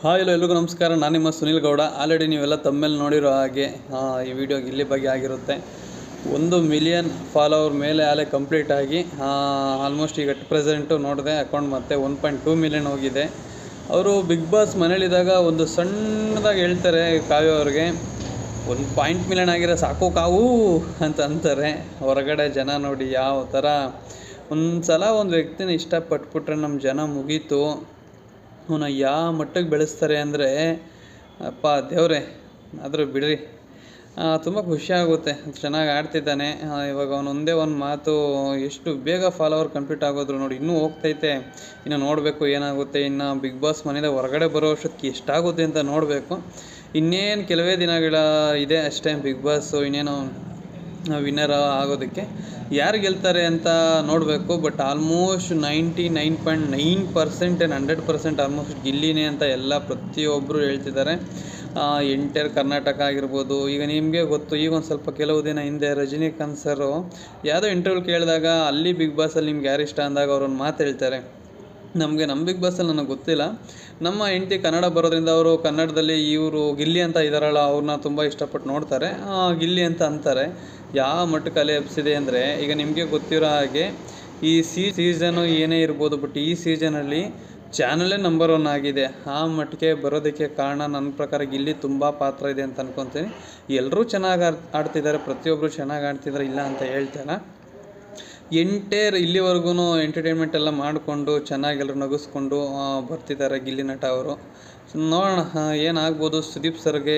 Hi hello ಎಲ್ರಿಗೂ ನಮಸ್ಕಾರ. ನಾನು ನಿಮ್ಮ ಸುನಿಲ್ ಗೌಡ. ಆಲ್ರೆಡಿ ನೀವೆಲ್ಲ ತಮ್ಮೇಲೆ ನೋಡಿರೋ ಹಾಗೆ ಈ ವಿಡಿಯೋ ಗಿಲ್ಲಿ ಬಗ್ಗೆ ಆಗಿರುತ್ತೆ. 1 ಮಿಲಿಯನ್ ಫಾಲೋವರ್ ಮೇಲೆ ಆಲೆ ಕಂಪ್ಲೀಟ್ ಆಗಿ ಆಲ್ಮೋಸ್ಟ್ ಈಗ ಪ್ರೆಸೆಂಟು ನೋಡಿದೆ ಅಕೌಂಟ್ ಮತ್ತೆ 1.2 ಮಿಲಿಯನ್ ಹೋಗಿದೆ. ಅವರು ಬಿಗ್ ಬಾಸ್ ಮನೇಲಿದ್ದಾಗ ಒಂದು ಸಣ್ಣದಾಗಿ ಹೇಳ್ತಾರೆ ಕಾವ್ಯ ಅವ್ರಿಗೆ, 1 ಮಿಲಿಯನ್ ಆಗಿರೋ ಸಾಕು ಕಾವು ಅಂತ ಅಂತಾರೆ. ಹೊರಗಡೆ ಜನ ನೋಡಿ ಯಾವ ಥರ ಒಂದು ಸಲ ಒಂದು ವ್ಯಕ್ತಿನ ಇಷ್ಟಪಟ್ಬಿಟ್ರೆ ನಮ್ಮ ಜನ ಮುಗೀತು. ಅವನ ಯಾವ ಮಟ್ಟಕ್ಕೆ ಬೆಳೆಸ್ತಾರೆ ಅಂದರೆ ಅಪ್ಪ ದೇವರೇ. ಆದರೂ ಬಿಡ್ರಿ, ತುಂಬ ಖುಷಿಯಾಗುತ್ತೆ. ಚೆನ್ನಾಗಿ ಆಡ್ತಿದ್ದಾನೆ. ಇವಾಗ ಒಂದೇ ಒಂದು ಮಾತು, ಎಷ್ಟು ಬೇಗ ಫಾಲೋವರ್ ಕಂಪ್ಲೀಟ್ ಆಗೋದ್ರು ನೋಡಿ. ಇನ್ನೂ ಹೋಗ್ತೈತೆ, ಇನ್ನು ನೋಡಬೇಕು ಏನಾಗುತ್ತೆ. ಇನ್ನು ಬಿಗ್ ಬಾಸ್ ಮನೆಯಿಂದ ಹೊರಗಡೆ ಬರೋ ಅಷ್ಟೊತ್ತಿಗೆ ಎಷ್ಟಾಗುತ್ತೆ ಅಂತ ನೋಡಬೇಕು. ಇನ್ನೇನು ಕೆಲವೇ ದಿನಗಳ ಇದೆ ಅಷ್ಟೇ ಬಿಗ್ ಬಾಸು ಇನ್ನೇನು ವಿನ್ನರ್ ಆಗೋದಕ್ಕೆ. ಯಾರು ಗೆಲ್ತಾರೆ ಅಂತ ನೋಡಬೇಕು. ಬಟ್ ಆಲ್ಮೋಸ್ಟ್ 99.9% ಆ್ಯಂಡ್ 100% ಆಲ್ಮೋಸ್ಟ್ ಗಿಲ್ಲಿನೇ ಅಂತ ಎಲ್ಲ ಪ್ರತಿಯೊಬ್ಬರು ಹೇಳ್ತಿದ್ದಾರೆ. ಎಂಟೈರ್ ಕರ್ನಾಟಕ ಆಗಿರ್ಬೋದು. ಈಗ ನಿಮಗೆ ಗೊತ್ತು, ಈಗ ಒಂದು ಸ್ವಲ್ಪ ಕೆಲವು ದಿನ ಹಿಂದೆ ರಜನಿಕಾಂತ್ ಸರು ಯಾವುದೋ ಇಂಟರ್ವ್ಯೂ ಕೇಳಿದಾಗ ಅಲ್ಲಿ ಬಿಗ್ ಬಾಸಲ್ಲಿ ನಿಮ್ಗೆ ಯಾರು ಇಷ್ಟ ಅಂದಾಗ ಅವ್ರೊಂದು ಮಾತು ಹೇಳ್ತಾರೆ, ನಮ್ಮ ಬಿಗ್ ಬಾಸಲ್ಲಿ ನನಗೆ ಗೊತ್ತಿಲ್ಲ, ನಮ್ಮ ಹೆಂಡತಿ ಕನ್ನಡ ಬರೋದ್ರಿಂದ ಅವರು ಕನ್ನಡದಲ್ಲಿ ಇವರು ಗಿಲ್ಲಿ ಅಂತ ಇದ್ದಾರಲ್ಲ ಅವ್ರನ್ನ ತುಂಬ ಇಷ್ಟಪಟ್ಟು ನೋಡ್ತಾರೆ, ಗಿಲ್ಲಿ ಅಂತ ಅಂತಾರೆ. ಯಾವ ಮಟ್ಟಕ್ಕೆ ಅಲೆ ಎಬ್ಸಿದೆ ಅಂದರೆ, ಈಗ ನಿಮಗೆ ಗೊತ್ತಿರೋ ಹಾಗೆ ಈ ಸೀಸನು ಏನೇ ಇರ್ಬೋದು, ಬಟ್ ಈ ಸೀಸನಲ್ಲಿ ಚಾನಲೇ ನಂಬರ್ 1 ಆಗಿದೆ. ಆ ಮಟ್ಟಿಗೆ ಬರೋದಕ್ಕೆ ಕಾರಣ ನನ್ನ ಪ್ರಕಾರ ಗಿಲ್ಲಿ ತುಂಬ ಪಾತ್ರ ಇದೆ ಅಂತ ಅನ್ಕೊತೀನಿ. ಎಲ್ಲರೂ ಚೆನ್ನಾಗಿ ಆಡ್ತಿದ್ದಾರೆ, ಪ್ರತಿಯೊಬ್ಬರು ಚೆನ್ನಾಗಿ ಆಡ್ತಿದ್ದಾರೆ, ಇಲ್ಲ ಅಂತ ಹೇಳ್ತಾರೆ. ಎಂಟೈರ್ ಇಲ್ಲಿವರೆಗೂ ಎಂಟರ್ಟೈನ್ಮೆಂಟ್ ಎಲ್ಲ ಮಾಡಿಕೊಂಡು ಚೆನ್ನಾಗಿ ಎಲ್ಲರೂ ನಗಿಸ್ಕೊಂಡು ಬರ್ತಿದ್ದಾರೆ ಗಿಲ್ಲಿ ನಟ ಅವರು. ನೋಡೋಣ ಏನಾಗ್ಬೋದು. ಸುದೀಪ್ ಸರ್ಗೆ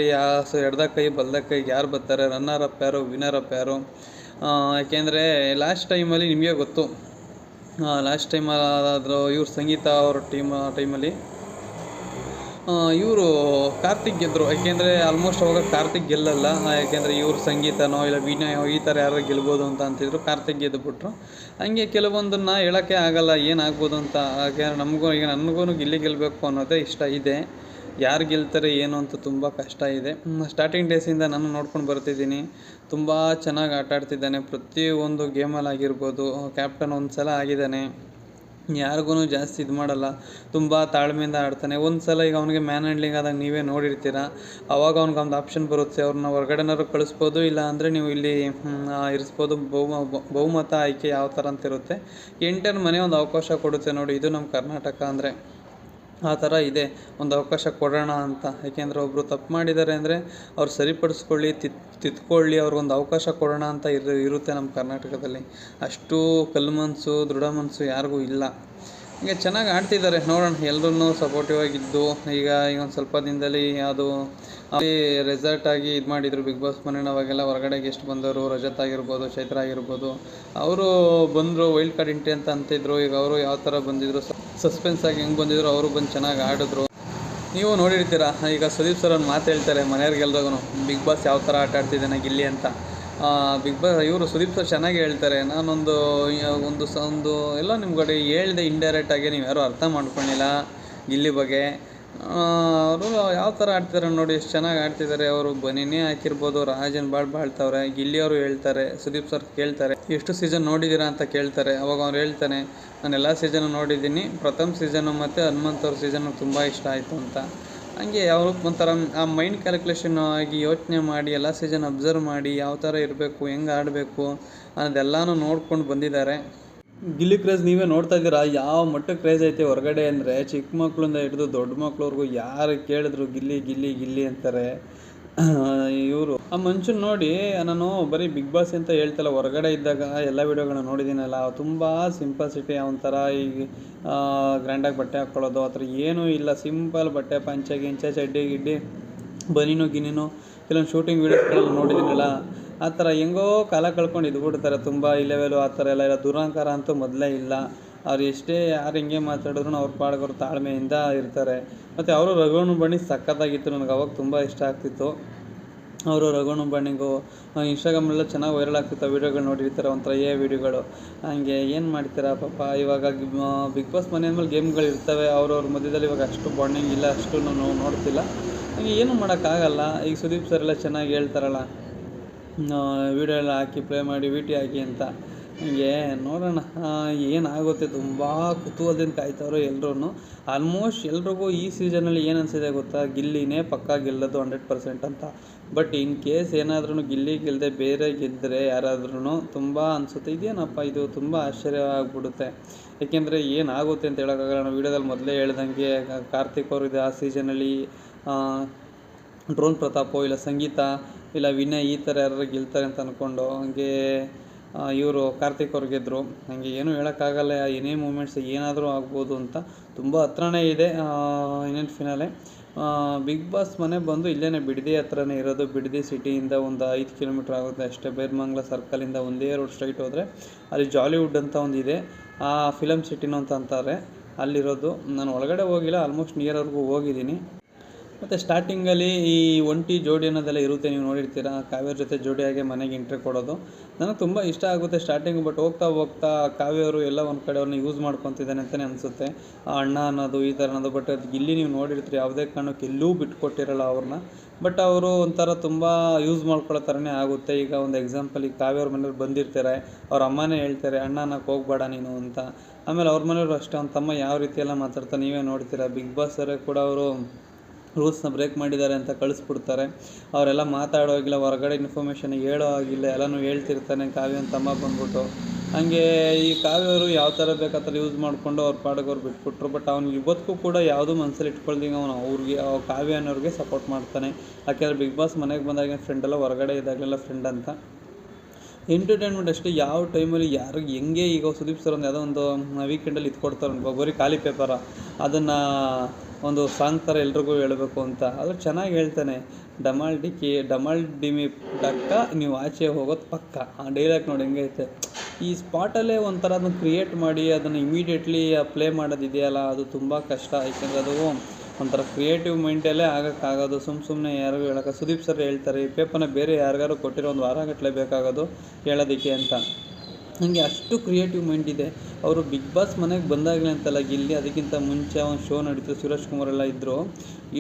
ಎಡ್ದ ಕೈ ಬಲ್ದ ಕೈ ಯಾರು ಬರ್ತಾರೆ, ರನ್ನರ್ ಅಪ್ ಯಾರು, ವಿನ್ನರ್ ಅಪ್ ಯಾರು. ಯಾಕೆಂದರೆ ಲಾಸ್ಟ್ ಟೈಮಲ್ಲಿ ನಿಮಗೆ ಗೊತ್ತು, ಲಾಸ್ಟ್ ಟೈಮ್ ಆದರೂ ಇವ್ರು ಸಂಗೀತ ಅವ್ರ ಟೈಮಲ್ಲಿ ಇವರು ಕಾರ್ತಿಕ್ ಗೆದ್ದರು. ಯಾಕೆಂದರೆ ಆಲ್ಮೋಸ್ಟ್ ಅವಾಗ ಕಾರ್ತಿಕ್ ಗೆಲ್ಲಲ್ಲ, ಯಾಕೆಂದರೆ ಇವ್ರು ಸಂಗೀತನೋ ಇಲ್ಲ ವಿನಯ್ ಈ ಥರ ಯಾರು ಗೆಲ್ಬೋದು ಅಂತ ಅಂತಿದ್ರು. ಕಾರ್ತಿಕ್ ಗೆದ್ದುಬಿಟ್ರು. ಹಂಗೆ ಕೆಲವೊಂದನ್ನು ಹೇಳೋಕ್ಕೆ ಆಗಲ್ಲ ಏನಾಗ್ಬೋದು ಅಂತ. ಯಾಕೆಂದರೆ ನನಗೂ ಗಿಲ್ಲಿ ಗೆಲ್ಲಬೇಕು ಅನ್ನೋದೇ ಇಷ್ಟ ಇದೆ. ಯಾರು ಗೆಲ್ತಾರೆ ಏನು ಅಂತ ತುಂಬ ಕಷ್ಟ ಇದೆ. ಸ್ಟಾರ್ಟಿಂಗ್ ಡೇಸಿಂದ ನಾನು ನೋಡ್ಕೊಂಡು ಬರ್ತಿದ್ದೀನಿ. ತುಂಬ ಚೆನ್ನಾಗಿ ಆಟ ಆಡ್ತಿದ್ದಾನೆ. ಪ್ರತಿಯೊಂದು ಗೇಮಲ್ಲಿ ಆಗಿರ್ಬೋದು. ಕ್ಯಾಪ್ಟನ್ ಒಂದು ಸಲ ಆಗಿದ್ದಾನೆ, ಯಾರಿಗೂ ಜಾಸ್ತಿ ಇದು ಮಾಡಲ್ಲ, ತುಂಬ ತಾಳ್ಮೆಯಿಂದ ಆಡ್ತಾನೆ. ಒಂದು ಸಲ ಈಗ ಅವನಿಗೆ ಮ್ಯಾನ್ ಹ್ಯಾಂಡ್ಲಿಂಗ್ ಆದಾಗ ನೀವೇ ನೋಡಿರ್ತೀರ, ಅವಾಗ ಅವ್ನಿಗೆ ಒಂದು ಆಪ್ಷನ್ ಬರುತ್ತೆ, ಅವ್ರನ್ನ ಹೊರಗಡೆನಾದ್ರು ಕಳಿಸ್ಬೋದು, ಇಲ್ಲ ಅಂದರೆ ನೀವು ಇಲ್ಲಿ ಇರಿಸ್ಬೋದು. ಬಹುಮತ ಆಯ್ಕೆ ಯಾವ ಥರ ಅಂತ ಇರುತ್ತೆ. ಎಂಟರ್ ಮನೆ ಒಂದು ಅವಕಾಶ ಕೊಡುತ್ತೆ ನೋಡಿ. ಇದು ನಮ್ಮ ಕರ್ನಾಟಕ ಅಂದರೆ ಆ ಥರ ಇದೆ, ಒಂದು ಅವಕಾಶ ಕೊಡೋಣ ಅಂತ. ಯಾಕೆಂದರೆ ಒಬ್ಬರು ತಪ್ಪು ಮಾಡಿದ್ದಾರೆ ಅಂದರೆ ಅವ್ರು ಸರಿಪಡಿಸ್ಕೊಳ್ಳಿ, ತಿದ್ಕೊಳ್ಳಿ, ಅವ್ರಿಗೊಂದು ಅವಕಾಶ ಕೊಡೋಣ ಅಂತ ಇರುತ್ತೆ ನಮ್ಮ ಕರ್ನಾಟಕದಲ್ಲಿ. ಅಷ್ಟು ಕಲ್ಲು ಮನಸ್ಸು ದೃಢ ಮನಸ್ಸು ಯಾರಿಗೂ ಇಲ್ಲ. ಹೀಗೆ ಚೆನ್ನಾಗಿ ಆಡ್ತಿದ್ದಾರೆ. ನೋಡೋಣ, ಎಲ್ಲರೂ ಸಪೋರ್ಟಿವ್ ಆಗಿದ್ದು. ಈಗ ಒಂದು ಸ್ವಲ್ಪ ದಿನದಲ್ಲಿ ಅದು ಅಲ್ಲಿ ರೆಸಾರ್ಟ್ ಆಗಿ ಇದು ಮಾಡಿದರು ಬಿಗ್ ಬಾಸ್ ಮನೇನ. ಅವಾಗೆಲ್ಲ ಹೊರಗಡೆ ಗೆಸ್ಟ್ ಬಂದವರು, ರಜತ್ ಆಗಿರ್ಬೋದು, ಚೈತ್ರ ಆಗಿರ್ಬೋದು, ಅವರು ಬಂದರು ವೈಲ್ಡ್ ಕಾರ್ಡ್ ಎಂಟ್ರಿ ಅಂತ ಅಂತಿದ್ರು. ಈಗ ಅವರು ಯಾವ ಥರ ಬಂದಿದ್ರು, ಸಸ್ಪೆನ್ಸ್ ಆಗಿ ಹೆಂಗೆ ಬಂದಿದ್ರು, ಅವರು ಬಂದು ಚೆನ್ನಾಗಿ ಆಡಿದ್ರು. ನೀವು ನೋಡಿರ್ತೀರ. ಈಗ ಸುದೀಪ್ ಸರ್ ಒಂದು ಮಾತು ಹೇಳ್ತಾರೆ ಮನೆಯವ್ರಿಗೆಲ್ರಿಗೂ, ಬಿಗ್ ಬಾಸ್ ಯಾವ ಥರ ಆಟ ಆಡ್ತಿದ್ದಾನೆ ಗಿಲ್ಲಿ ಅಂತ. ಬಿಗ್ ಬಾಸ್ ಇವರು ಸುದೀಪ್ ಸರ್ ಚೆನ್ನಾಗಿ ಹೇಳ್ತಾರೆ. ನಾನೊಂದು ಎಲ್ಲ ನಿಮ್ಗಡೆ ಹೇಳಿದೆ ಇಂಡೈರೆಕ್ಟಾಗಿ, ನೀವು ಯಾರೂ ಅರ್ಥ ಮಾಡ್ಕೊಂಡಿಲ್ಲ ಗಿಲ್ಲಿ ಬಗ್ಗೆ. ಅವರು ಯಾವ ಥರ ಆಡ್ತಿದ್ದಾರೆ ನೋಡಿ, ಎಷ್ಟು ಚೆನ್ನಾಗಿ ಆಡ್ತಿದ್ದಾರೆ. ಅವರು ಬನಿನೇ ಹಾಕಿರ್ಬೋದು, ರಾಜನ್ ಬಾಳ್ತಾವ್ರೆ. ಗಿಲ್ಲಿಯವರು ಹೇಳ್ತಾರೆ, ಸುದೀಪ್ ಸರ್ ಕೇಳ್ತಾರೆ ಎಷ್ಟು ಸೀಸನ್ ನೋಡಿದ್ದೀರಾ ಅಂತ ಕೇಳ್ತಾರೆ. ಅವಾಗ ಅವ್ರು ಹೇಳ್ತಾನೆ, ನಾನು ಎಲ್ಲ ಸೀಸನ್ನು ನೋಡಿದ್ದೀನಿ, ಪ್ರಥಮ ಸೀಸನ್ನು ಮತ್ತು ಹನುಮಂತ್ ಅವ್ರ ಸೀಸನ್ನು ತುಂಬ ಇಷ್ಟ ಆಯಿತು ಅಂತ. ಹಂಗೆ ಯಾವ ಒಂಥರ ಆ ಮೈಂಡ್ ಕ್ಯಾಲ್ಕುಲೇಷನ್ ಆಗಿ ಯೋಚನೆ ಮಾಡಿ ಎಲ್ಲ ಸೀಸನ್ ಅಬ್ಸರ್ವ್ ಮಾಡಿ ಯಾವ ಥರ ಇರಬೇಕು, ಹೆಂಗೆ ಆಡಬೇಕು ಅನ್ನೋದೆಲ್ಲನೂ ನೋಡ್ಕೊಂಡು ಬಂದಿದ್ದಾರೆ. ಗಿಲ್ಲಿ ಕ್ರೇಜ್ ನೀವೇ ನೋಡ್ತಾ ಇದ್ದೀರಾ ಯಾವ ಮಟ್ಟಕ್ಕೆ ಕ್ರೇಜ್ ಐತೆ ಹೊರಗಡೆ ಅಂದರೆ. ಚಿಕ್ಕ ಮಕ್ಕಳಿಂದ ಹಿಡಿದು ದೊಡ್ಡ ಮಕ್ಳವ್ರಿಗೂ ಯಾರು ಕೇಳಿದ್ರು ಗಿಲ್ಲಿ ಗಿಲ್ಲಿ ಗಿಲ್ಲಿ ಅಂತಾರೆ. ಇವರು ಆ ಮನುಷ್ಯನ ನೋಡಿ ನಾನು ಬರೀ ಬಿಗ್ ಬಾಸ್ ಅಂತ ಹೇಳ್ತಲ್ಲ, ಹೊರಗಡೆ ಇದ್ದಾಗ ಎಲ್ಲ ವೀಡಿಯೋಗಳನ್ನ ನೋಡಿದ್ದೀನಲ್ಲ, ತುಂಬ ಸಿಂಪಲ್ಸಿಟಿ. ಒಂಥರ ಈಗ ಗ್ರ್ಯಾಂಡಾಗಿ ಬಟ್ಟೆ ಹಾಕ್ಕೊಳ್ಳೋದು ಆ ಥರ ಏನೂ ಇಲ್ಲ. ಸಿಂಪಲ್ ಬಟ್ಟೆ, ಪಂಚೆ ಗಿಂಚೆ, ಚಡ್ಡಿ ಗಿಡ್ಡಿ, ಬನೀನು ಗಿನೀನು. ಕೆಲವೊಂದು ಶೂಟಿಂಗ್ ವೀಡಿಯೋಸ್ಗಳೆಲ್ಲ ನೋಡಿದ್ದೀನಲ್ಲ, ಆ ಥರ ಹೆಂಗೋ ಕಾಲ ಕಳ್ಕೊಂಡು ಇದ್ಬಿಡ್ತಾರೆ. ತುಂಬ ಈ ಲೆವೆಲು ಆ ಥರ ಎಲ್ಲ ದುರಹಂಕಾರ ಅಂತೂ ಮೊದಲೇ ಇಲ್ಲ. ಅವ್ರು ಎಷ್ಟೇ ಯಾರು ಹೆಂಗೆ ಮಾತಾಡಿದ್ರು ಅವ್ರ ಪಾಡ್ಗವ್ರು ತಾಳ್ಮೆಯಿಂದ ಇರ್ತಾರೆ. ಮತ್ತು ಅವರು ರಘುವಣ ಬನ್ನಿ ಸಖತ್ತಾಗಿತ್ತು. ನನಗೆ ಅವಾಗ ತುಂಬ ಇಷ್ಟ ಆಗ್ತಿತ್ತು. ಅವರು ರಘುವಣ ಬಣ್ಣಿಗೂ ಇನ್ಸ್ಟಾಗ್ರಾಮೆಲ್ಲ ಚೆನ್ನಾಗಿ ವೈರಲ್ ಆಗ್ತಿತ್ತು. ವೀಡಿಯೋಗಳು ನೋಡಿರ್ತಾರೆ, ಒಂಥರ ವೀಡಿಯೋಗಳು. ಹಂಗೆ ಏನು ಮಾಡ್ತೀರಾ ಪಾಪ. ಇವಾಗ ಬಿಗ್ ಬಾಸ್ ಮನೆ ಅಂದಮೇಲೆ ಗೇಮ್ಗಳು ಇರ್ತವೆ. ಅವ್ರವ್ರ ಮಧ್ಯದಲ್ಲಿ ಇವಾಗ ಅಷ್ಟು ಬಾಂಡಿಂಗ್ ಇಲ್ಲ, ಅಷ್ಟು ನಾವು ನೋಡ್ತಿಲ್ಲ. ಹಂಗೆ ಏನೂ ಮಾಡೋಕ್ಕಾಗಲ್ಲ. ಈಗ ಸುದೀಪ್ ಸರ್ ಎಲ್ಲ ಚೆನ್ನಾಗಿ ಹೇಳ್ತಾರಲ್ಲ, ವೀಡಿಯೋ ಎಲ್ಲ ಹಾಕಿ ಪ್ಲೇ ಮಾಡಿ ವಿಟಿ ಹಾಕಿ ಅಂತ. ಹೀಗೆ ನೋಡೋಣ ಏನಾಗುತ್ತೆ. ತುಂಬ ಕುತೂಹಲದಿಂದ ಕಾಯ್ತವ್ರೆ ಎಲ್ರೂ. ಆಲ್ಮೋಸ್ಟ್ ಎಲ್ರಿಗೂ ಈ ಸೀಸನಲ್ಲಿ ಏನು ಅನಿಸಿದೆ ಗೊತ್ತಾ, ಗಿಲ್ಲಿನೇ ಪಕ್ಕಾ ಗೆಲ್ಲೋದು 100% ಅಂತ. ಬಟ್ ಇನ್ ಕೇಸ್ ಏನಾದ್ರೂ ಗಿಲ್ಲಿ ಗೆಲ್ಲದೆ ಬೇರೆ ಗೆದ್ದರೆ ಯಾರಾದ್ರೂ ತುಂಬ ಅನಿಸುತ್ತೆ ಇದೇನಪ್ಪ ಇದು, ತುಂಬ ಆಶ್ಚರ್ಯ ಆಗ್ಬಿಡುತ್ತೆ. ಏಕೆಂದರೆ ಏನಾಗುತ್ತೆ ಅಂತ ಹೇಳೋಕ್ಕಾಗಲ್ಲ. ನಾವು ವೀಡಿಯೋದಲ್ಲಿ ಮೊದಲೇ ಹೇಳ್ದಂಗೆ ಕಾರ್ತಿಕ್ ಅವರು ಇದೆ ಆ ಸೀಸನಲ್ಲಿ, ಡ್ರೋನ್ ಪ್ರತಾಪೋ ಇಲ್ಲ ಸಂಗೀತ ಇಲ್ಲ ವಿನಯ್ ಈ ಥರ ಯಾರು ಗೆಲ್ತಾರೆ ಅಂತ ಅಂದ್ಕೊಂಡು ಹಂಗೆ ಇವರು ಕಾರ್ತಿಕ್ ಅವ್ರು ಗೆದ್ದರು. ಹಾಗೆ ಏನೂ ಹೇಳೋಕ್ಕಾಗಲ್ಲ, ಏನೇ ಮೂಮೆಂಟ್ಸ್ ಏನಾದರೂ ಆಗ್ಬೋದು ಅಂತ. ತುಂಬ ಹತ್ರನೇ ಇದೆ ಇನ್ನೇನು ಫಿನಾಲೆ. ಬಿಗ್ ಬಾಸ್ ಮನೆ ಬಂದು ಇಲ್ಲೇ ಬಿಡದಿ ಹತ್ರನೇ ಇರೋದು. ಬಿಡದಿ ಸಿಟಿಯಿಂದ ಒಂದು 5 ಕಿಲೋಮೀಟ್ರ್ ಆಗುತ್ತೆ ಅಷ್ಟೇ. ಬೇರ್ಮಂಗ್ಲ ಸರ್ಕಲಿಂದ ಒಂದೇ ರೋಡ್ ಸ್ಟ್ರೈಟ್ ಹೋದರೆ ಅಲ್ಲಿ ಜಾಲಿವುಡ್ ಅಂತ ಒಂದಿದೆ, ಆ ಫಿಲಮ್ ಸಿಟಿನೂ ಅಂತ ಅಂತಾರೆ, ಅಲ್ಲಿರೋದು. ನಾನು ಒಳಗಡೆ ಹೋಗಿಲ್ಲ, ಆಲ್ಮೋಸ್ಟ್ ನಿಯರ್ವರೆಗೂ ಹೋಗಿದ್ದೀನಿ. ಮತ್ತು ಸ್ಟಾರ್ಟಿಂಗಲ್ಲಿ ಈ ಒಂಟಿ ಜೋಡಿ ಅನ್ನೋದೆಲ್ಲ ಇರುತ್ತೆ, ನೀವು ನೋಡಿರ್ತೀರ. ಕಾವ್ಯರ ಜೊತೆ ಜೋಡಿಯಾಗಿ ಮನೆಗೆ ಎಂಟ್ರಿ ಕೊಡೋದು ನನಗೆ ತುಂಬ ಇಷ್ಟ ಆಗುತ್ತೆ ಸ್ಟಾರ್ಟಿಂಗ್. ಬಟ್ ಹೋಗ್ತಾ ಹೋಗ್ತಾ ಕಾವ್ಯವರು ಎಲ್ಲ ಒಂದು ಕಡೆ ಅವ್ರನ್ನ ಯೂಸ್ ಮಾಡ್ಕೊತಿದ್ದಾನೆ ಅಂತಲೇ ಅನಿಸುತ್ತೆ, ಅಣ್ಣ ಅನ್ನೋದು ಈ ಥರ ಅನ್ನೋದು. ಬಟ್ ಅದು ಇಲ್ಲಿ ನೀವು ನೋಡಿರ್ತೀರಿ, ಯಾವುದೇ ಕಾರಣಕ್ಕೆ ಎಲ್ಲೂ ಬಿಟ್ಕೊಟ್ಟಿರಲ್ಲ ಅವ್ರನ್ನ. ಬಟ್ ಅವರು ಒಂಥರ ತುಂಬ ಯೂಸ್ ಮಾಡ್ಕೊಳ್ಳೋ ಥರನೇ ಆಗುತ್ತೆ. ಈಗ ಒಂದು ಎಕ್ಸಾಂಪಲ್, ಈಗ ಕಾವ್ಯವ್ರ ಮನೇಲಿ ಬಂದಿರ್ತಾರೆ, ಅವ್ರ ಅಮ್ಮನೇ ಹೇಳ್ತಾರೆ ಅಣ್ಣ ಅನ್ನಕ್ಕೆ ಹೋಗ್ಬೇಡ ನೀನು ಅಂತ. ಆಮೇಲೆ ಅವ್ರ ಮನೆಯವರು ಅಷ್ಟೇ, ಅವ್ನ ತಮ್ಮ ಯಾವ ರೀತಿ ಎಲ್ಲ ಮಾತಾಡ್ತಾರೆ ನೀವೇ ನೋಡ್ತೀರಾ. ಬಿಗ್ ಬಾಸ್ ಅವರೇ ಕೂಡ ಅವರು ರೂಲ್ಸ್ನ ಬ್ರೇಕ್ ಮಾಡಿದ್ದಾರೆ ಅಂತ ಕಳಿಸ್ಬಿಡ್ತಾರೆ. ಅವರೆಲ್ಲ ಮಾತಾಡೋಗಿಲ್ಲ, ಹೊರಗಡೆ ಇನ್ಫಾರ್ಮೇಷನ್ ಹೇಳೋ ಆಗಿಲ್ಲ, ಎಲ್ಲನೂ ಹೇಳ್ತಿರ್ತಾನೆ ಕಾವ್ಯನ ತಮ್ಮ ಬಂದ್ಬಿಟ್ಟು. ಹಾಗೆ ಈ ಕಾವ್ಯವರು ಯಾವ ಥರ ಬೇಕು ಆ ಥರ ಯೂಸ್ ಮಾಡಿಕೊಂಡು ಅವ್ರ ಪಾಡಿಗೆ ಅವ್ರು ಬಿಟ್ಬಿಟ್ರು. ಬಟ್ ಅವ್ನಿಗೆ ಇವತ್ತಿಗೂ ಕೂಡ ಯಾವುದೂ ಮನಸ್ಸಲ್ಲಿ ಇಟ್ಕೊಳ್ದಂಗೆ ಅವನು ಅವ್ರಿಗೆ ಕಾವ್ಯ ಅನ್ನೋರಿಗೆ ಸಪೋರ್ಟ್ ಮಾಡ್ತಾನೆ. ಯಾಕೆಂದರೆ ಬಿಗ್ ಬಾಸ್ ಮನೆಗೆ ಬಂದಾಗ ಫ್ರೆಂಡ್ ಎಲ್ಲ, ಹೊರಗಡೆ ಇದ್ದಾಗಲೆಲ್ಲ ಫ್ರೆಂಡ್ ಅಂತ. ಎಂಟರ್ಟೈನ್ಮೆಂಟ್ ಅಷ್ಟೇ, ಯಾವ ಟೈಮಲ್ಲಿ ಯಾರಿಗೆ ಹೆಂಗೆ. ಈಗ ಸುದೀಪ್ ಸರ್ ಒಂದು ಯಾವುದೋ ಒಂದು ವೀಕೆಂಡಲ್ಲಿ ಇದು ಕೊಡ್ತಾರೆ, ಬರೀ ಖಾಲಿ ಪೇಪರ, ಅದನ್ನು ಒಂದು ಸಾಂಗ್ ಥರ ಎಲ್ರಿಗೂ ಹೇಳಬೇಕು ಅಂತ. ಅದು ಚೆನ್ನಾಗಿ ಹೇಳ್ತಾನೆ, ಡಮಾಲ್ ಡಿಮಿ ಡಕ್ಕ ನೀವು ಆಚೆ ಹೋಗೋದು ಪಕ್ಕ. ಆ ಡೈಲಾಗ್ ನೋಡಿ ಹೆಂಗೈತೆ. ಈ ಸ್ಪಾಟಲ್ಲೇ ಒಂಥರ ಅದನ್ನು ಕ್ರಿಯೇಟ್ ಮಾಡಿ ಅದನ್ನು ಇಮಿಡಿಯೇಟ್ಲಿ ಪ್ಲೇ ಮಾಡೋದಿದೆಯಲ್ಲ, ಅದು ತುಂಬ ಕಷ್ಟ. ಏಕೆಂದರೆ ಅದು ಒಂಥರ ಕ್ರಿಯೇಟಿವ್ ಮೈಂಡಲ್ಲೇ ಆಗೋಕ್ಕಾಗೋದು. ಸುಮ್ಮನೆ ಯಾರಿಗೂ ಹೇಳೋಕ್ಕೆ. ಸುದೀಪ್ ಸರ್ ಹೇಳ್ತಾರೆ, ಈ ಪೇಪರ್ನ ಬೇರೆ ಯಾರಿಗಾರು ಕೊಟ್ಟಿರೋ 1 ವಾರಗಟ್ಟಲೆ ಬೇಕಾಗೋದು ಹೇಳೋದಕ್ಕೆ ಅಂತ. ನನಗೆ ಅಷ್ಟು ಕ್ರಿಯೇಟಿವ್ ಮೈಂಡ್ ಇದೆ. ಅವರು ಬಿಗ್ ಬಾಸ್ ಮನೆಗೆ ಬಂದಾಗಲೇ ಅಂತಲ್ಲ, ಗಿಲ್ಲಿ ಅದಕ್ಕಿಂತ ಮುಂಚೆ ಒಂದು ಶೋ ನಡೀತು, ಸುರೇಶ್ ಕುಮಾರ್ ಎಲ್ಲ ಇದ್ದರು.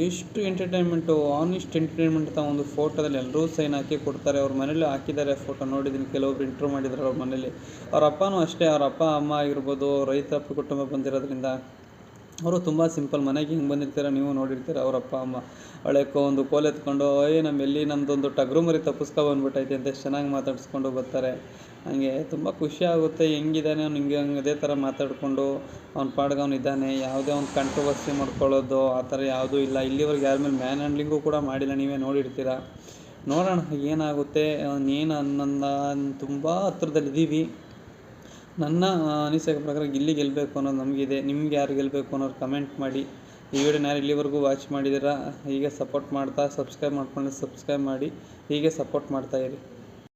ಎಷ್ಟು ಎಂಟರ್ಟೈನ್ಮೆಂಟು, ಆನೆಸ್ಟ್ ಎಂಟರ್ಟೈನ್ಮೆಂಟ್ ಅಂತ ಒಂದು ಫೋಟೋದಲ್ಲಿ ಎಲ್ಲರೂ ಸೈನ್ ಹಾಕಿ ಕೊಡ್ತಾರೆ. ಅವ್ರ ಮನೇಲಿ ಹಾಕಿದ್ದಾರೆ ಫೋಟೋ ನೋಡಿದ್ದೀನಿ, ಕೆಲವೊಬ್ರು ಇಂಟ್ರೂ ಮಾಡಿದ್ದಾರೆ ಅವ್ರ ಮನೇಲಿ. ಅವ್ರ ಅಪ್ಪನೂ ಅಷ್ಟೇ, ಅವ್ರ ಅಪ್ಪ ಅಮ್ಮ ಆಗಿರ್ಬೋದು, ರೈತರ ಕುಟುಂಬ ಬಂದಿರೋದ್ರಿಂದ ಅವರು ತುಂಬ ಸಿಂಪಲ್. ಮನೆಗೆ ಹಿಂಗೆ ಬಂದಿರ್ತೀರ ನೀವು ನೋಡಿರ್ತೀರ. ಅವ್ರ ಅಪ್ಪ ಅಮ್ಮ ಒಳ್ಳೆ ಒಂದು ಕೋಲ್ ಎತ್ಕೊಂಡು ನಮ್ಮದೊಂದು ಟಗರು ಮರಿ ಬಂದ್ಬಿಟ್ಟೈತೆ ಅಂತ ಎಷ್ಟು ಚೆನ್ನಾಗಿ ಮಾತಾಡಿಸ್ಕೊಂಡು ಬರ್ತಾರೆ. ಹಾಗೆ ತುಂಬ ಖುಷಿ ಆಗುತ್ತೆ. ಹೆಂಗಿದ್ದಾನೆ ಅವ್ನು, ಹಿಂಗೆ ಅದೇ ಥರ ಮಾತಾಡಿಕೊಂಡು ಅವ್ನ ಪಾಡ್ಗೆ ಅವ್ನು ಇದ್ದಾನೆ. ಯಾವುದೇ ಒಂದು ಕಂಟ್ರವರ್ಸಿ ಮಾಡ್ಕೊಳ್ಳೋದು ಆ ಥರ ಯಾವುದೂ ಇಲ್ಲ. ಇಲ್ಲಿವರೆಗೆ ಯಾರ ಮೇಲೆ ಮ್ಯಾನ್ ಹ್ಯಾಂಡ್ಲಿಂಗು ಕೂಡ ಮಾಡಿಲ್ಲ, ನೀವೇ ನೋಡಿರ್ತೀರ. ನೋಡೋಣ ಏನಾಗುತ್ತೆ. ಏನು ನನ್ನ ತುಂಬ ಹತ್ರದಲ್ಲಿದ್ದೀವಿ. ನನ್ನ ಅನಿಸಿಕೆ ಪ್ರಕಾರ ಗಿಲ್ಲಿ ಗೆಲ್ಲಬೇಕು ಅನ್ನೋದು ನಮಗಿದೆ. ನಿಮ್ಗೆ ಯಾರು ಗೆಲ್ಲಬೇಕು ಅನ್ನೋರು ಕಮೆಂಟ್ ಮಾಡಿ. ಈ ವಿಡಿಯೋನ ಯಾರು ಇಲ್ಲಿವರೆಗೂ ವಾಚ್ ಮಾಡಿದ್ದೀರಾ, ಹೀಗೆ ಸಪೋರ್ಟ್ ಮಾಡ್ತಾ ಸಬ್ಸ್ಕ್ರೈಬ್ ಮಾಡ್ಕೊಂಡು ಸಬ್ಸ್ಕ್ರೈಬ್ ಮಾಡಿ, ಹೀಗೆ ಸಪೋರ್ಟ್ ಮಾಡ್ತಾಯಿರಿ.